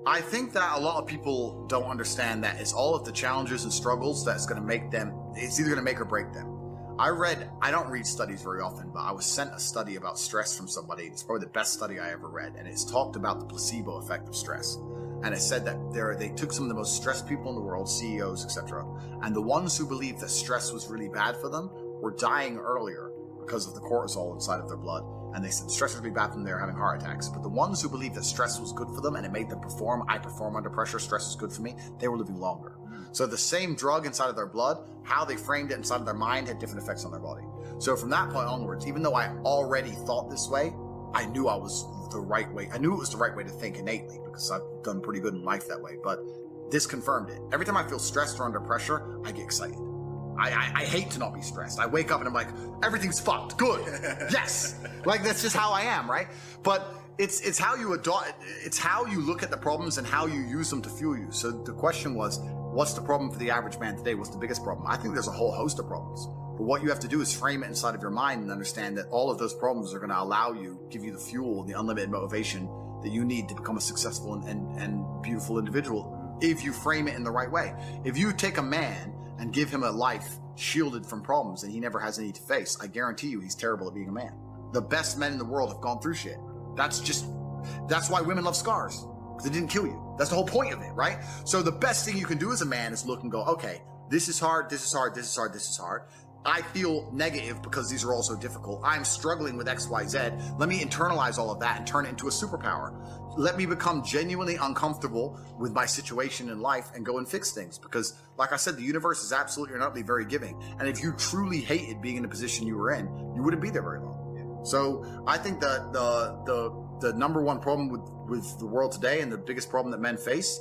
I think that a lot of people don't understand that it's all of the challenges and struggles that's going to make them, it's either going to make or break them. I don't read studies very often, but I was sent a study about stress from somebody. It's probably the best study I ever read. And it's talked about the placebo effect of stress. And it said that they took some of the most stressed people in the world, CEOs, etc. And the ones who believed that stress was really bad for them were dying earlier because of the cortisol inside of their blood. And they said stress would be bad for them, they were having heart attacks. But the ones who believed that stress was good for them and it made them perform, I perform under pressure, stress is good for me, they were living longer. So the same drug inside of their blood, how they framed it inside of their mind had different effects on their body. So from that point onwards, even though I already thought this way, I knew I was the right way. I knew it was the right way to think innately because I've done pretty good in life that way. But this confirmed it. Every time I feel stressed or under pressure, I get excited. I hate to not be stressed. I wake up and I'm like, everything's fucked. Good. Yes. Like that's just how I am, right? But it's how you adopt. It's how you look at the problems and how you use them to fuel you. So the question was, what's the problem for the average man today? What's the biggest problem? I think there's a whole host of problems. But what you have to do is frame it inside of your mind and understand that all of those problems are going to allow you, give you the fuel, the unlimited motivation that you need to become a successful and beautiful individual if you frame it in the right way. If you take a man and give him a life shielded from problems and he never has any to face, I guarantee you he's terrible at being a man. The best men in the world have gone through shit. That's why women love scars, because it didn't kill you. That's the whole point of it, right? So the best thing you can do as a man is look and go, okay, this is hard, this is hard, this is hard, this is hard. I feel negative because these are all so difficult. I'm struggling with X, Y, Z. Let me internalize all of that and turn it into a superpower. Let me become genuinely uncomfortable with my situation in life and go and fix things. Because like I said, the universe is absolutely and utterly very giving. And if you truly hated being in the position you were in, you wouldn't be there very long. So I think that the number one problem with the world today and the biggest problem that men face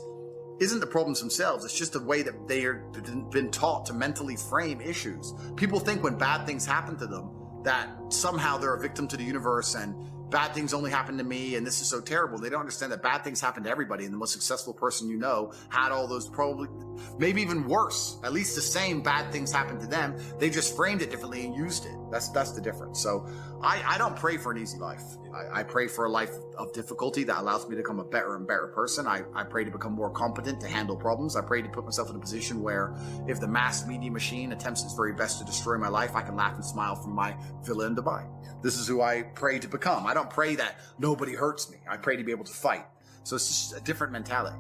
isn't the problems themselves. It's just the way that they've been taught to mentally frame issues. People think when bad things happen to them that somehow they're a victim to the universe and bad things only happen to me and this is so terrible. They don't understand that bad things happen to everybody, and the most successful person you know had all those, probably maybe even worse, at least the same bad things happened to them. They just framed it differently and used it. That's the difference. So I don't pray for an easy life. I pray for a life of difficulty that allows me to become a better and better person. I pray to become more competent to handle problems. I pray to put myself in a position where if the mass media machine attempts its very best to destroy my life, I can laugh and smile from my villa in Dubai. This is who I pray to become. I don't pray that nobody hurts me. I pray to be able to fight. So it's just a different mentality.